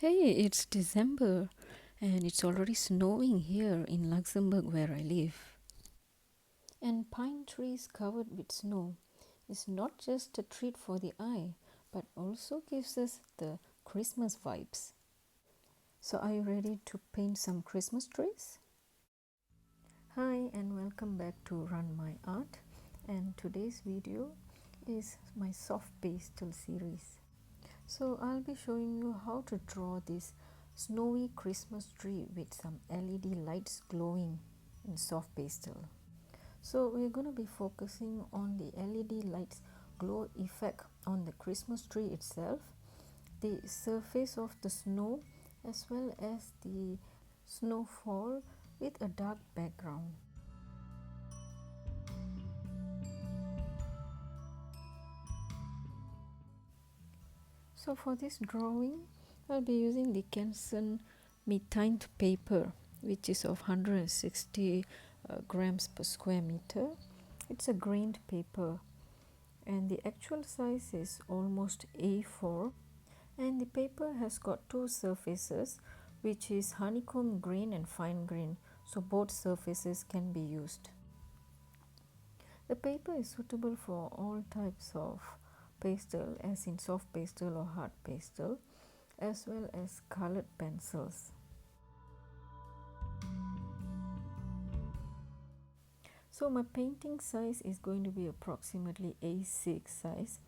Hey, it's December and it's already snowing here in Luxembourg where I live. And pine trees covered with snow is not just a treat for the eye but also gives us the Christmas vibes. So, are you ready to paint some Christmas trees? Hi, and welcome back to Run My Art. And today's video is my soft pastel series. So I'll be showing you how to draw this snowy Christmas tree with some LED lights glowing in soft pastel. So we're going to be focusing on the LED lights glow effect on the Christmas tree itself, the surface of the snow, as well as the snowfall with a dark background. So for this drawing, I'll be using the Canson methine paper, which is of 160 grams per square meter. It's a grained paper and the actual size is almost A4, and the paper has got two surfaces, which is honeycomb grain and fine grain, so both surfaces can be used. The paper is suitable for all types of pastel, as in soft pastel or hard pastel, as well as colored pencils. So my painting size is going to be approximately A6 size,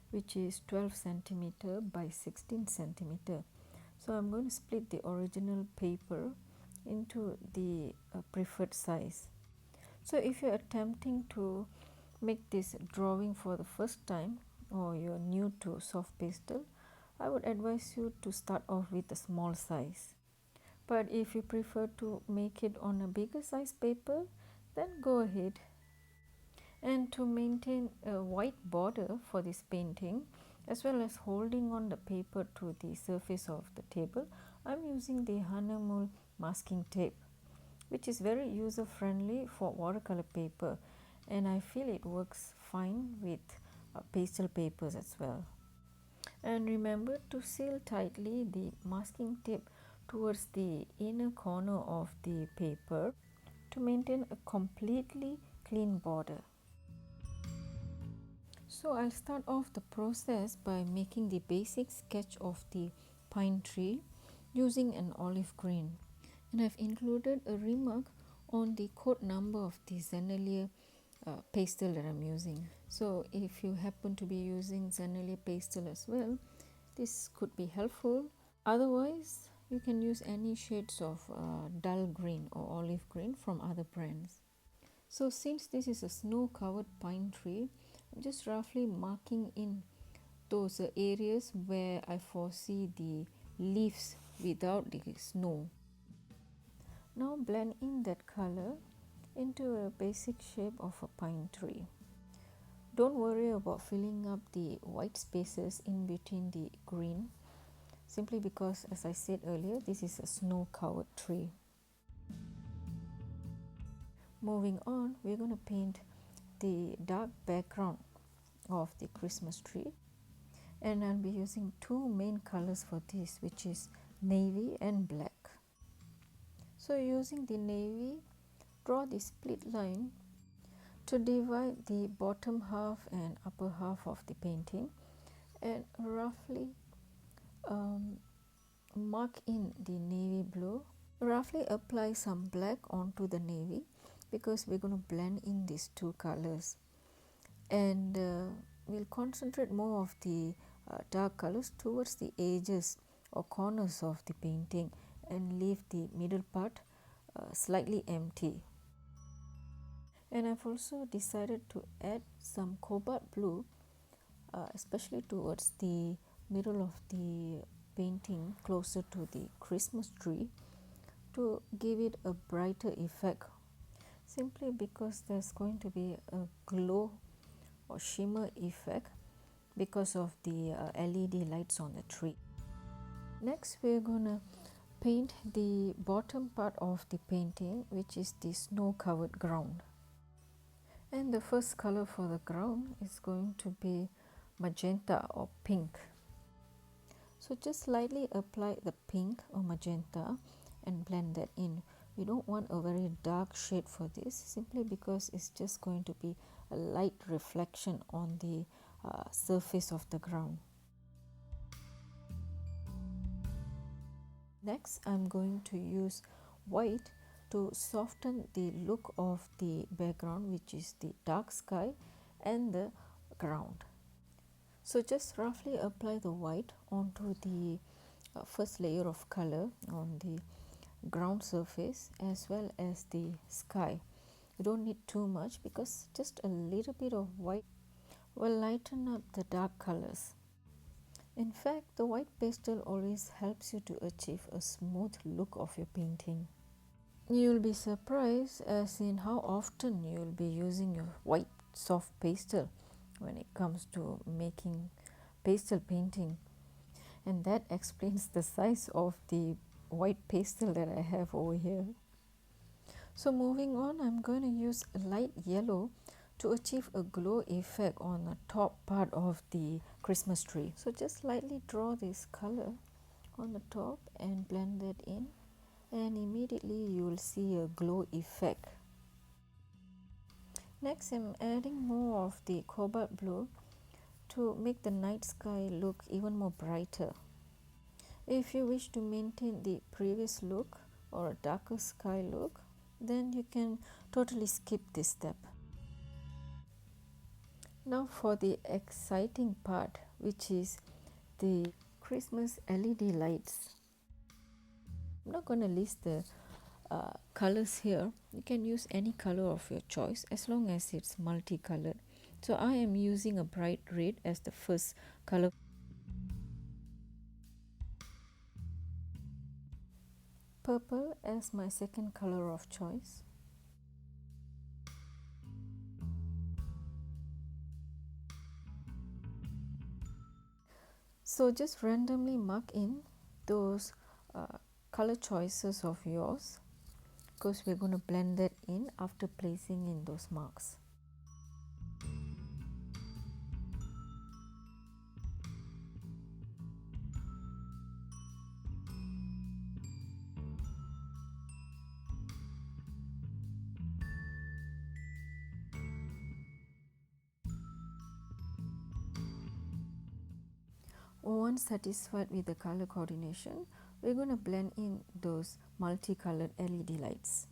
which is 12 centimeter by 16 centimeter. So I'm going to split the original paper into the preferred size. So if you're attempting to make this drawing for the first time or you're new to soft pastel, I would advise you to start off with a small size. But if you prefer to make it on a bigger size paper, then go ahead. And to maintain a white border for this painting, as well as holding on the paper to the surface of the table, I'm using the Hahnemuhl masking tape, which is very user friendly for watercolor paper, and I feel it works fine with pastel papers as well. And remember to seal tightly the masking tape towards the inner corner of the paper to maintain a completely clean border. So I'll start off the process by making the basic sketch of the pine tree using an olive green. And I've included a remark on the code number of the Zenelier pastel that I'm using. So if you happen to be using Zenelier pastel as well, this could be helpful. Otherwise, you can use any shades of dull green or olive green from other brands. So since this is a snow covered pine tree, I'm just roughly marking in those areas where I foresee the leaves without the snow. Now blend in that color into a basic shape of a pine tree. Don't worry about filling up the white spaces in between the green, simply because, as I said earlier, this is a snow covered tree. Moving on, we're going to paint the dark background of the Christmas tree, and I'll be using two main colors for this, which is navy and black. So using the navy, draw the split line to divide the bottom half and upper half of the painting, and roughly mark in the navy blue. Roughly apply some black onto the navy because we're going to blend in these two colors, and we'll concentrate more of the dark colors towards the edges or corners of the painting and leave the middle part slightly empty. And I've also decided to add some cobalt blue, especially towards the middle of the painting closer to the Christmas tree, to give it a brighter effect, simply because there's going to be a glow or shimmer effect because of the LED lights on the tree. Next, we're gonna paint the bottom part of the painting, which is the snow covered ground. And the first color for the ground is going to be magenta or pink. So just lightly apply the pink or magenta and blend that in. We don't want a very dark shade for this, simply because it's just going to be a light reflection on the surface of the ground. Next, I'm going to use white to soften the look of the background, which is the dark sky and the ground. So just roughly apply the white onto the first layer of color on the ground surface as well as the sky. You don't need too much, because just a little bit of white will lighten up the dark colors. In fact, the white pastel always helps you to achieve a smooth look of your painting. You'll be surprised as in how often you'll be using your white soft pastel when it comes to making pastel painting, and that explains the size of the white pastel that I have over here. So moving on, I'm going to use light yellow to achieve a glow effect on the top part of the Christmas tree. So just lightly draw this color on the top and blend that in, and immediately you will see a glow effect. Next, I'm adding more of the cobalt blue to make the night sky look even more brighter. If you wish to maintain the previous look or a darker sky look, then you can totally skip this step. Now for the exciting part, which is the Christmas LED lights. I'm not going to list the colors here. You can use any color of your choice as long as it's multicolored. So I am using a bright red as the first color, purple as my second color of choice, so just randomly mark in those color choices of yours, because we're going to blend that in after placing in those marks. Once satisfied with the color coordination, we're going to blend in those multicolored LED lights.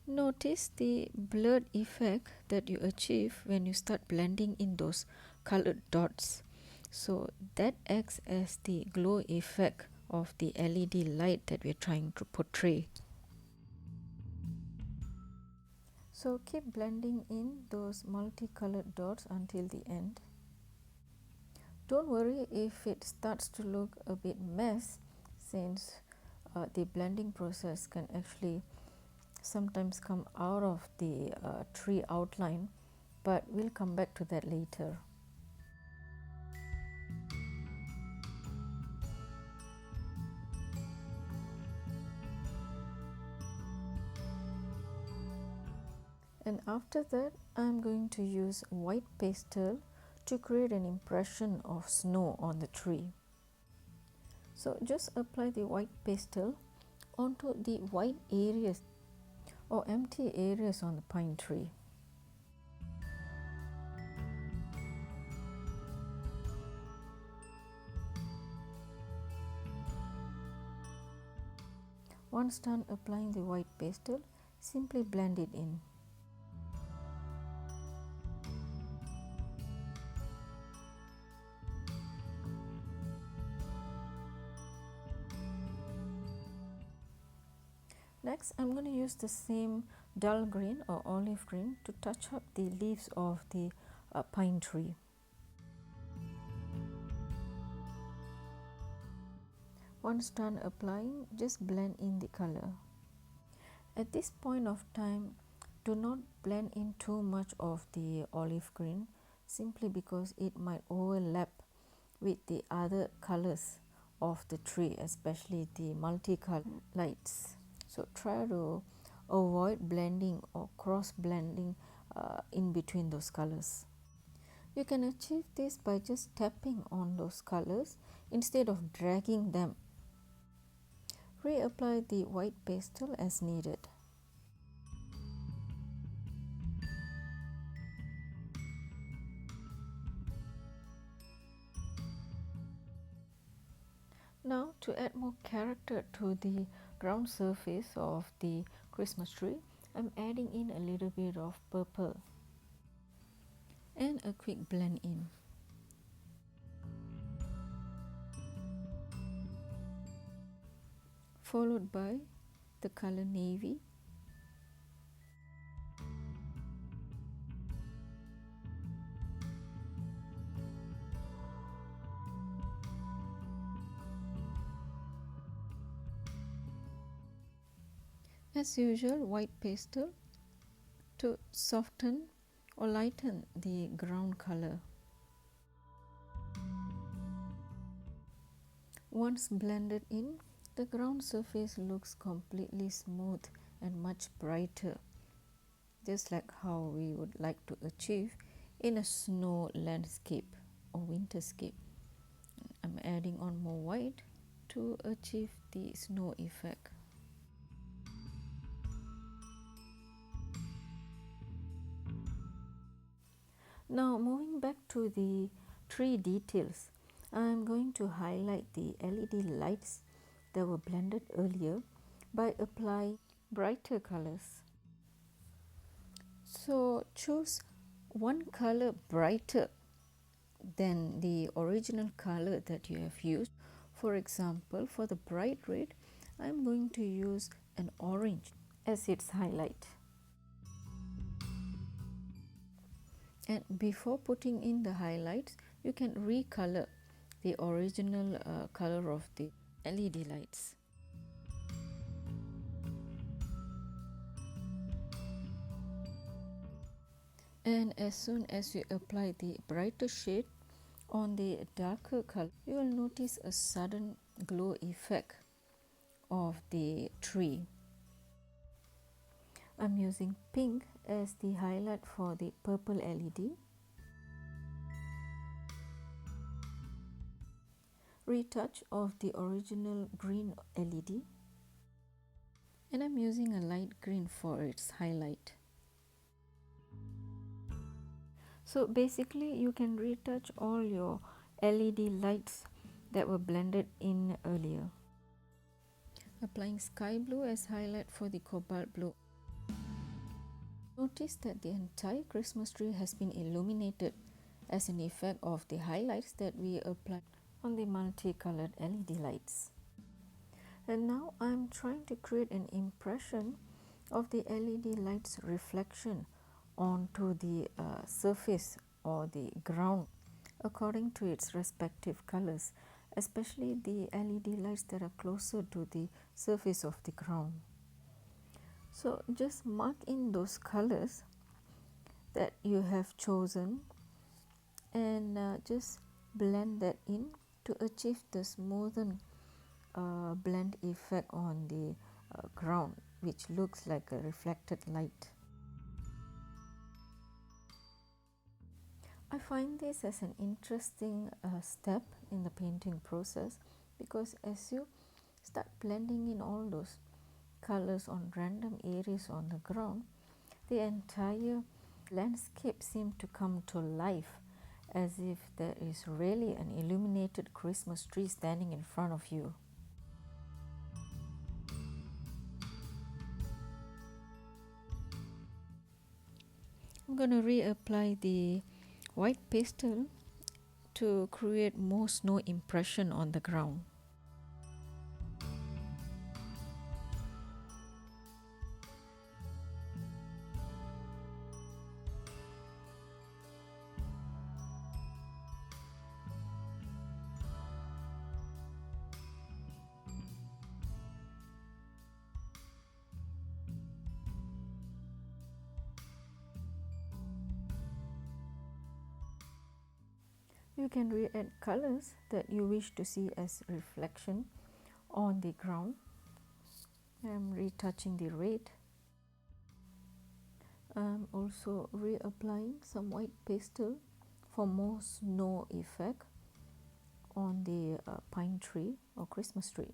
Notice the blurred effect that you achieve when you start blending in those colored dots. So that acts as the glow effect of the LED light that we're trying to portray. So keep blending in those multicolored dots until the end. Don't worry if it starts to look a bit mess, since the blending process can actually sometimes come out of the tree outline, but we'll come back to that later. And after that, I'm going to use white pastel to create an impression of snow on the tree. So just apply the white pastel onto the white areas or empty areas on the pine tree. Once done applying the white pastel, simply blend it in. Next, I'm going to use the same dull green or olive green to touch up the leaves of the pine tree. Once done applying, just blend in the color. At this point of time, do not blend in too much of the olive green, simply because it might overlap with the other colors of the tree, especially the multicolored lights. So try to avoid blending or cross blending in between those colors. You can achieve this by just tapping on those colors instead of dragging them. Reapply the white pastel as needed. Now, to add more character to the ground surface of the Christmas tree, I'm adding in a little bit of purple and a quick blend in. Followed by the color navy. As usual, white pastel to soften or lighten the ground color. Once blended in, the ground surface looks completely smooth and much brighter, just like how we would like to achieve in a snow landscape or winterscape. I'm adding on more white to achieve the snow effect. Now moving back to the tree details, I'm going to highlight the LED lights that were blended earlier by applying brighter colors. So choose one color brighter than the original color that you have used. For example, for the bright red, I'm going to use an orange as its highlight. And before putting in the highlights, you can recolor the original color of the LED lights. And as soon as you apply the brighter shade on the darker color, you will notice a sudden glow effect of the tree. I'm using pink as the highlight for the purple LED. Retouch of the original green LED. And I'm using a light green for its highlight. So basically you can retouch all your LED lights that were blended in earlier. Applying sky blue as highlight for the cobalt blue. Notice that the entire Christmas tree has been illuminated as an effect of the highlights that we applied on the multicolored LED lights. And now I'm trying to create an impression of the LED lights reflection onto the surface or the ground according to its respective colors, especially the LED lights that are closer to the surface of the ground. So just mark in those colors that you have chosen and just blend that in to achieve the smoothen blend effect on the ground, which looks like a reflected light. I find this as an interesting step in the painting process, because as you start blending in all those colors on random areas on the ground, the entire landscape seems to come to life, as if there is really an illuminated Christmas tree standing in front of you. I'm going to reapply the white pastel to create more snow impression on the ground. You can re-add colors that you wish to see as reflection on the ground. I'm retouching the red. I'm also reapplying some white pastel for more snow effect on the pine tree or Christmas tree.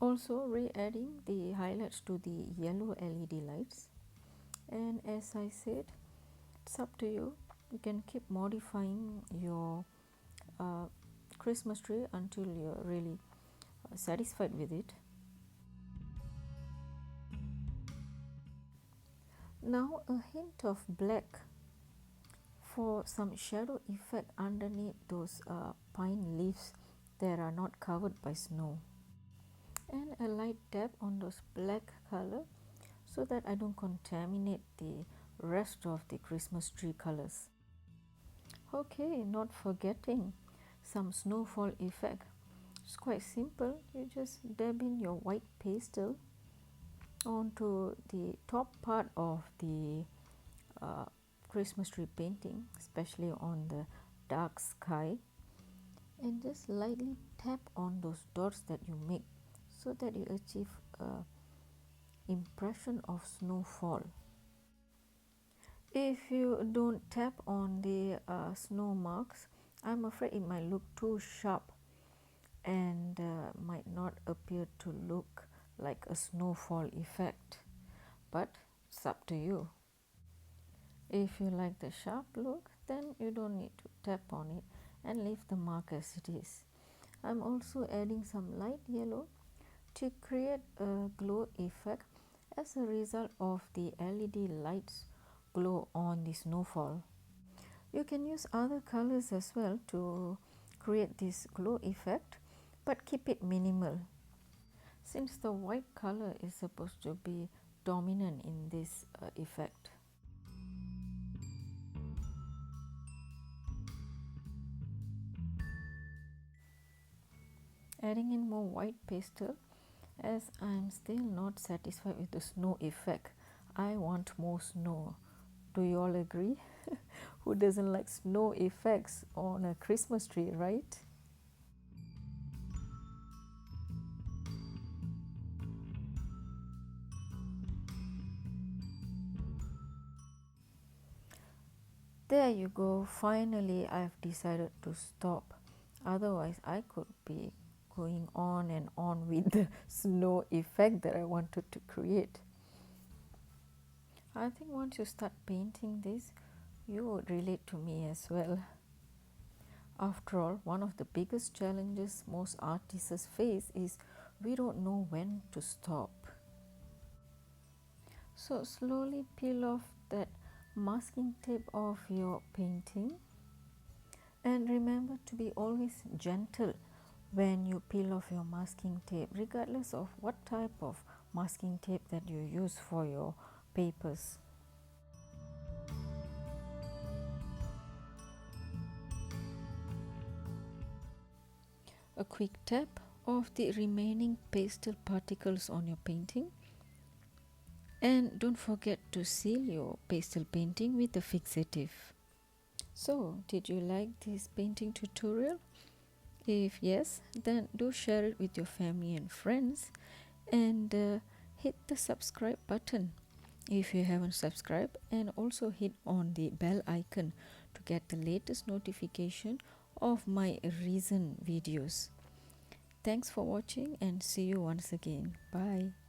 Also re-adding the highlights to the yellow LED lights, and as I said, it's up to you. You can keep modifying your Christmas tree until you're really satisfied with it. Now a hint of black for some shadow effect underneath those pine leaves that are not covered by snow, and a light dab on those black color so that I don't contaminate the rest of the Christmas tree colors. Okay, not forgetting some snowfall effect. It's quite simple. You just dab in your white pastel onto the top part of the Christmas tree painting, especially on the dark sky, and just lightly tap on those dots that you make so that you achieve a impression of snowfall. If you don't tap on the snow marks, I'm afraid it might look too sharp and might not appear to look like a snowfall effect, but it's up to you. If you like the sharp look, then you don't need to tap on it and leave the mark as it is. I'm also adding some light yellow to create a glow effect as a result of the LED lights glow on the snowfall. You can use other colors as well to create this glow effect, but keep it minimal, since the white color is supposed to be dominant in this effect. Adding in more white pastel, as I'm still not satisfied with the snow effect. I want more snow. Do you all agree? Who doesn't like snow effects on a Christmas tree, right? There you go. Finally, I've decided to stop. Otherwise, I could be going on and on with the snow effect that I wanted to create. I think once you start painting this, you would relate to me as well. After all, one of the biggest challenges most artists face is we don't know when to stop. So slowly peel off that masking tape of your painting, and remember to be always gentle when you peel off your masking tape, regardless of what type of masking tape that you use for your papers. A quick tap of the remaining pastel particles on your painting, and don't forget to seal your pastel painting with a fixative. So, did you like this painting tutorial? If yes, then do share it with your family and friends, and hit the subscribe button if you haven't subscribed, and also hit on the bell icon to get the latest notification of my recent videos. Thanks for watching and see you once again. Bye.